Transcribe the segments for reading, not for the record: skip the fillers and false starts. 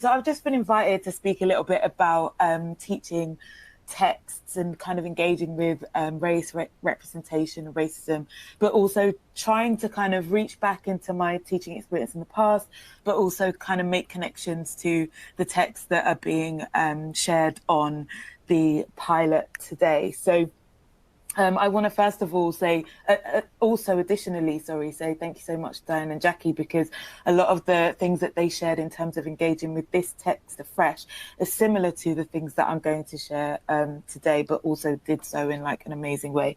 So I've just been invited to speak a little bit about teaching texts and kind of engaging with race representation and racism, but also trying to kind of reach back into my teaching experience in the past, but also kind of make connections to the texts that are being shared on the pilot today. So I want to first of all say, say thank you so much, Diane and Jackie, because a lot of the things that they shared in terms of engaging with this text afresh is similar to the things that I'm going to share today, but also did so in like an amazing way.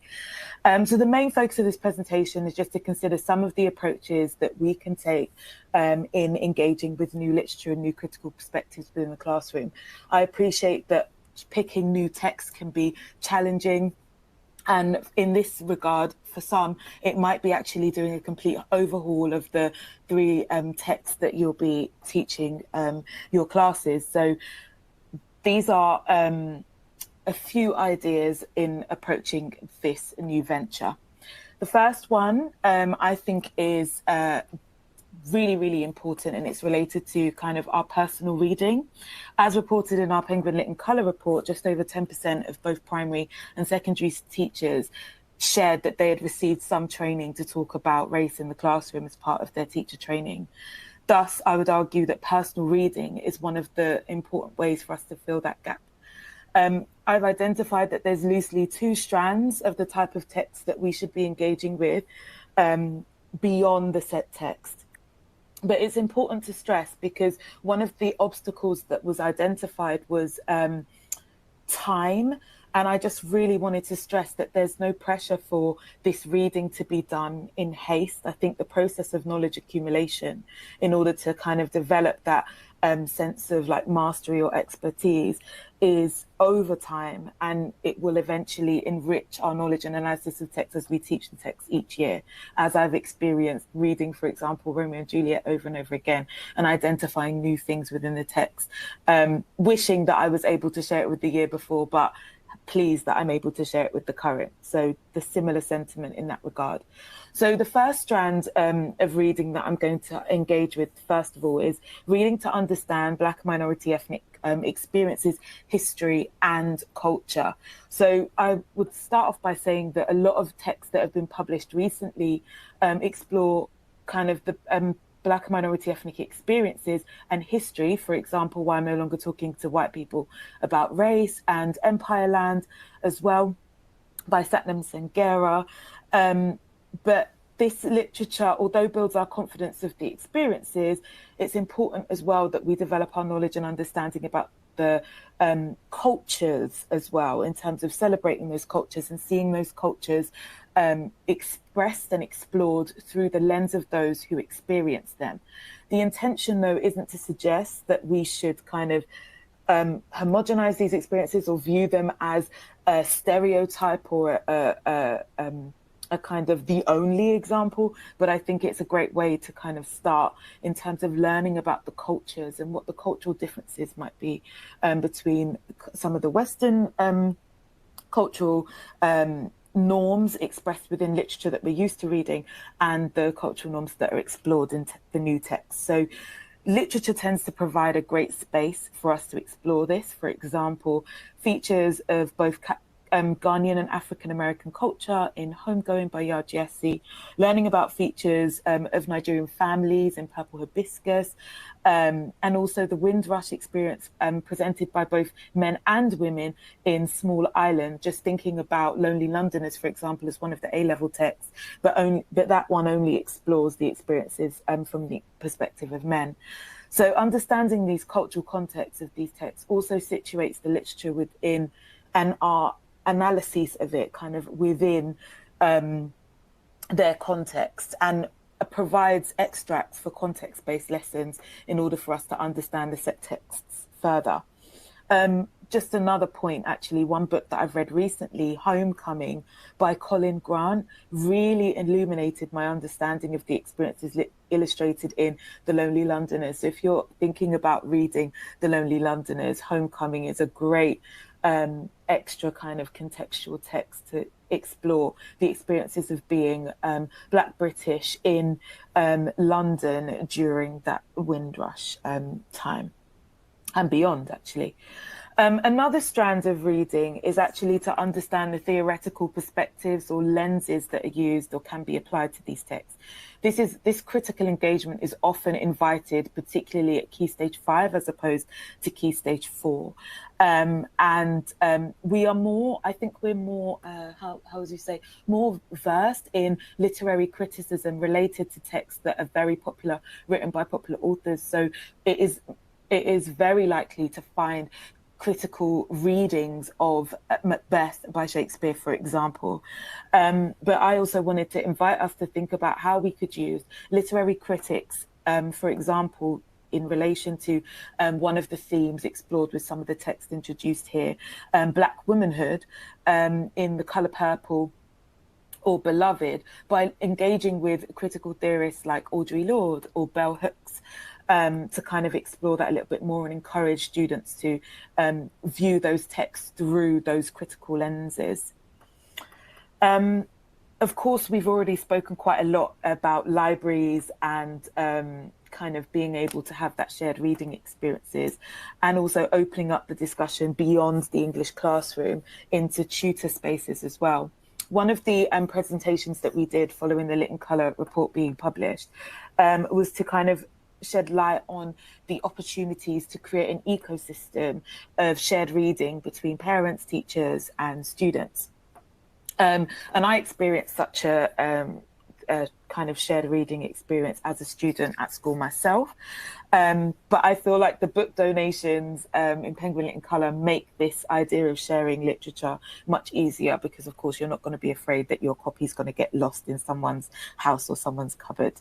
So the main focus of this presentation is just to consider some of the approaches that we can take in engaging with new literature and new critical perspectives within the classroom. I appreciate that picking new texts can be challenging. And in this regard, for some, it might be actually doing a complete overhaul of the three texts that you'll be teaching your classes. So these are a few ideas in approaching this new venture. The first one, I think, is really, really important, and it's related to kind of our personal reading. As reported in our Penguin Lit in Colour report, just over 10% of both primary and secondary teachers shared that they had received some training to talk about race in the classroom as part of their teacher training. Thus, I would argue that personal reading is one of the important ways for us to fill that gap. I've identified that there's loosely two strands of the type of text that we should be engaging with beyond the set text. But it's important to stress, because one of the obstacles that was identified was time. And I just really wanted to stress that there's no pressure for this reading to be done in haste. I think the process of knowledge accumulation, in order to kind of develop that sense of like mastery or expertise, is over time, and it will eventually enrich our knowledge and analysis of text as we teach the text each year. As I've experienced reading, for example, Romeo and Juliet over and over again and identifying new things within the text, wishing that I was able to share it with the year before, but pleased that I'm able to share it with the current. So the similar sentiment in that regard. So the first strand of reading that I'm going to engage with, first of all, is reading to understand Black minority ethnic experiences, history and culture. So I would start off by saying that a lot of texts that have been published recently explore kind of the Black minority ethnic experiences and history. For example, Why I'm No Longer Talking to White People About Race, and Empire Land as well, by Satnam Sengera. But this literature, although builds our confidence of the experiences, it's important as well that we develop our knowledge and understanding about the cultures as well, in terms of celebrating those cultures and seeing those cultures expressed and explored through the lens of those who experience them. The intention, though, isn't to suggest that we should kind of homogenize these experiences or view them as a stereotype or a kind of the only example, but I think it's a great way to kind of start in terms of learning about the cultures and what the cultural differences might be between some of the Western cultural norms expressed within literature that we're used to reading and the cultural norms that are explored in the new text. So literature tends to provide a great space for us to explore this. For example, features of both Ghanaian and African-American culture in Homegoing by Yaa Gyasi, learning about features of Nigerian families in Purple Hibiscus, and also the Windrush experience presented by both men and women in Small Island, just thinking about Lonely Londoners, for example, as one of the A-level texts, but that one only explores the experiences from the perspective of men. So understanding these cultural contexts of these texts also situates the literature within and our analyses of it kind of within their context, and provides extracts for context-based lessons in order for us to understand the set texts further. Just another point, actually, one book that I've read recently, Homecoming by Colin Grant, really illuminated my understanding of the experiences illustrated in The Lonely Londoners. So if you're thinking about reading The Lonely Londoners, Homecoming is a great extra kind of contextual text to explore the experiences of being Black British in London during that Windrush time. and beyond, actually. Another strand of reading is actually to understand the theoretical perspectives or lenses that are used or can be applied to these texts. This critical engagement is often invited, particularly at Key Stage 5 as opposed to Key Stage 4. We are more, I think we're more, how would you say, more versed in literary criticism related to texts that are very popular, written by popular authors. So it is very likely to find critical readings of Macbeth by Shakespeare, for example. But I also wanted to invite us to think about how we could use literary critics, for example, in relation to one of the themes explored with some of the text introduced here, Black womanhood, in The Colour Purple or Beloved, by engaging with critical theorists like Audre Lorde or Bell Hooks, to kind of explore that a little bit more and encourage students to view those texts through those critical lenses. Of course, we've already spoken quite a lot about libraries and kind of being able to have that shared reading experiences, and also opening up the discussion beyond the English classroom into tutor spaces as well. One of the presentations that we did following the Lit and Colour report being published was to kind of shed light on the opportunities to create an ecosystem of shared reading between parents, teachers, and students. And I experienced such a kind of shared reading experience as a student at school myself. But I feel like the book donations in Penguin Lit and Colour make this idea of sharing literature much easier, because of course you're not going to be afraid that your copy is going to get lost in someone's house or someone's cupboard.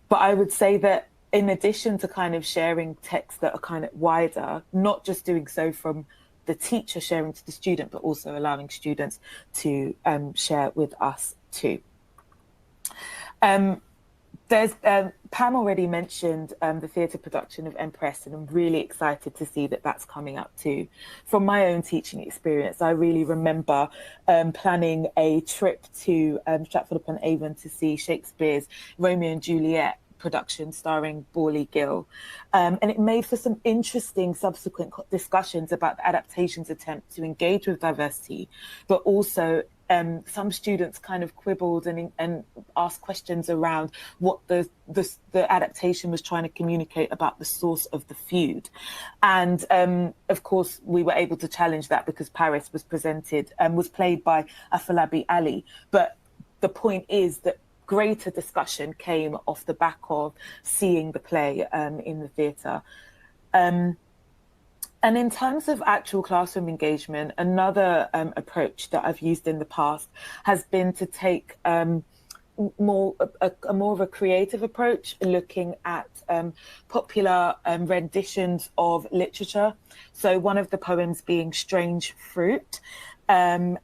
But I would say that in addition to kind of sharing texts that are kind of wider, not just doing so from the teacher sharing to the student, but also allowing students to share with us too. There's Pam already mentioned the theatre production of Empress, and I'm really excited to see that that's coming up too. From my own teaching experience, I really remember planning a trip to Stratford-upon-Avon to see Shakespeare's Romeo and Juliet production starring Borley Gill. And it made for some interesting subsequent discussions about the adaptation's attempt to engage with diversity, but also some students kind of quibbled and asked questions around what the adaptation was trying to communicate about the source of the feud. And of course, we were able to challenge that because Paris was presented and was played by Afolabi Ali. But the point is that greater discussion came off the back of seeing the play in the theatre. And in terms of actual classroom engagement, another approach that I've used in the past has been to take more of a creative approach, looking at popular renditions of literature. So one of the poems being Strange Fruit, and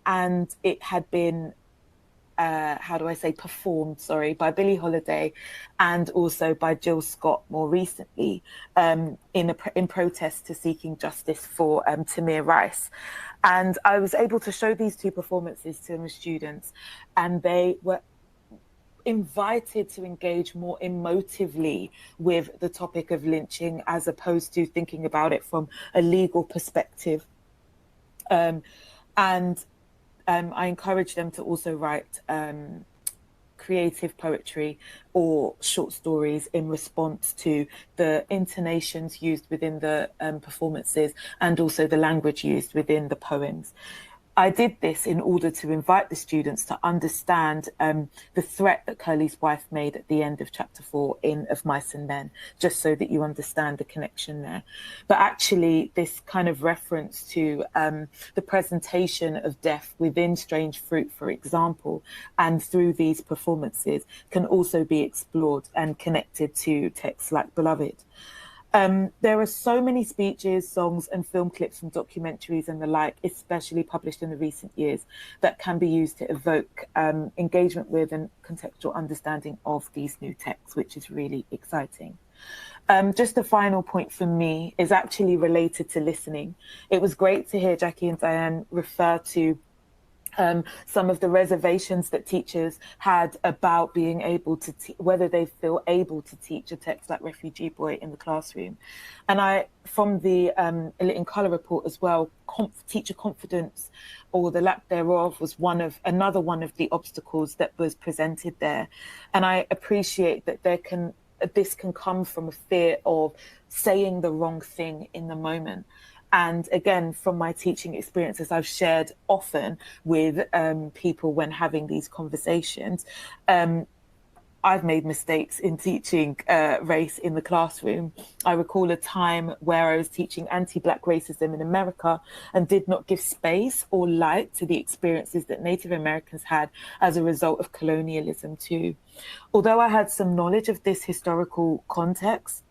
it had been performed, by Billie Holiday and also by Jill Scott more recently in protest to seeking justice for Tamir Rice. And I was able to show these two performances to my students, and they were invited to engage more emotively with the topic of lynching, as opposed to thinking about it from a legal perspective. I encourage them to also write creative poetry or short stories in response to the intonations used within the performances and also the language used within the poems. I did this in order to invite the students to understand the threat that Curly's wife made at the end of chapter 4 in Of Mice and Men, just so that you understand the connection there. But actually, this kind of reference to the presentation of death within Strange Fruit, for example, and through these performances can also be explored and connected to texts like Beloved. There are so many speeches, songs and film clips from documentaries and the like, especially published in the recent years, that can be used to evoke engagement with and contextual understanding of these new texts, which is really exciting. Just a final point for me is actually related to listening. It was great to hear Jackie and Diane refer to some of the reservations that teachers had about being able to whether they feel able to teach a text like Refugee Boy in the classroom. And I, from the Lit in Colour report as well, teacher confidence, or the lack thereof, was another one of the obstacles that was presented there. And I appreciate that this can come from a fear of saying the wrong thing in the moment. And again, from my teaching experiences, I've shared often with people when having these conversations, I've made mistakes in teaching race in the classroom. I recall a time where I was teaching anti-Black racism in America and did not give space or light to the experiences that Native Americans had as a result of colonialism too. Although I had some knowledge of this historical context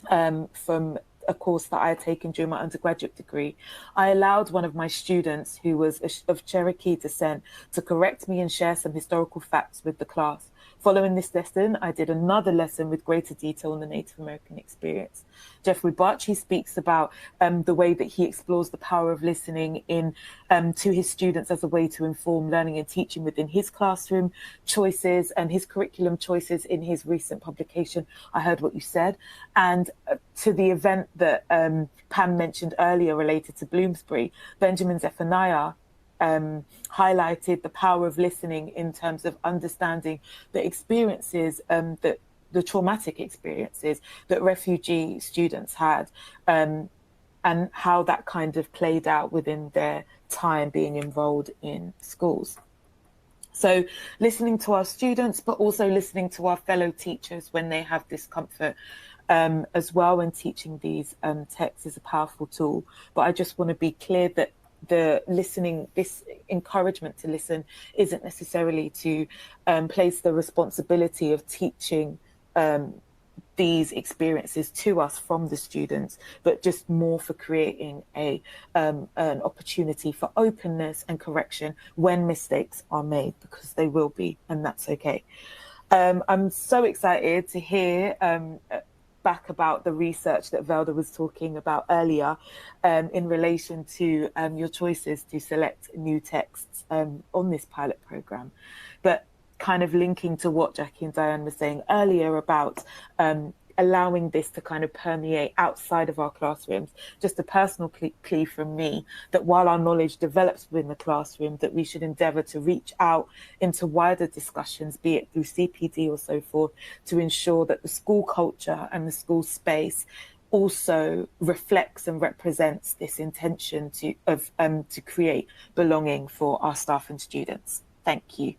from a course that I had taken during my undergraduate degree, I allowed one of my students, who was of Cherokee descent, to correct me and share some historical facts with the class. Following this lesson, I did another lesson with greater detail on the Native American experience. Jeffrey Barchi speaks about the way that he explores the power of listening to his students as a way to inform learning and teaching within his classroom choices and his curriculum choices in his recent publication, I Heard What You Said. And to the event that Pam mentioned earlier related to Bloomsbury, Benjamin Zephaniah highlighted the power of listening in terms of understanding the experiences, the traumatic experiences that refugee students had, and how that kind of played out within their time being enrolled in schools. So listening to our students, but also listening to our fellow teachers when they have discomfort as well, and teaching these texts is a powerful tool. But I just want to be clear that this encouragement to listen isn't necessarily to place the responsibility of teaching these experiences to us from the students, but just more for creating an opportunity for openness and correction when mistakes are made, because they will be, and that's okay. I'm so excited to hear back about the research that Velda was talking about earlier in relation to your choices to select new texts on this pilot program. But kind of linking to what Jackie and Diane were saying earlier about allowing this to kind of permeate outside of our classrooms, just a personal plea from me that while our knowledge develops within the classroom, that we should endeavour to reach out into wider discussions, be it through CPD or so forth, to ensure that the school culture and the school space also reflects and represents this intention to create belonging for our staff and students. Thank you.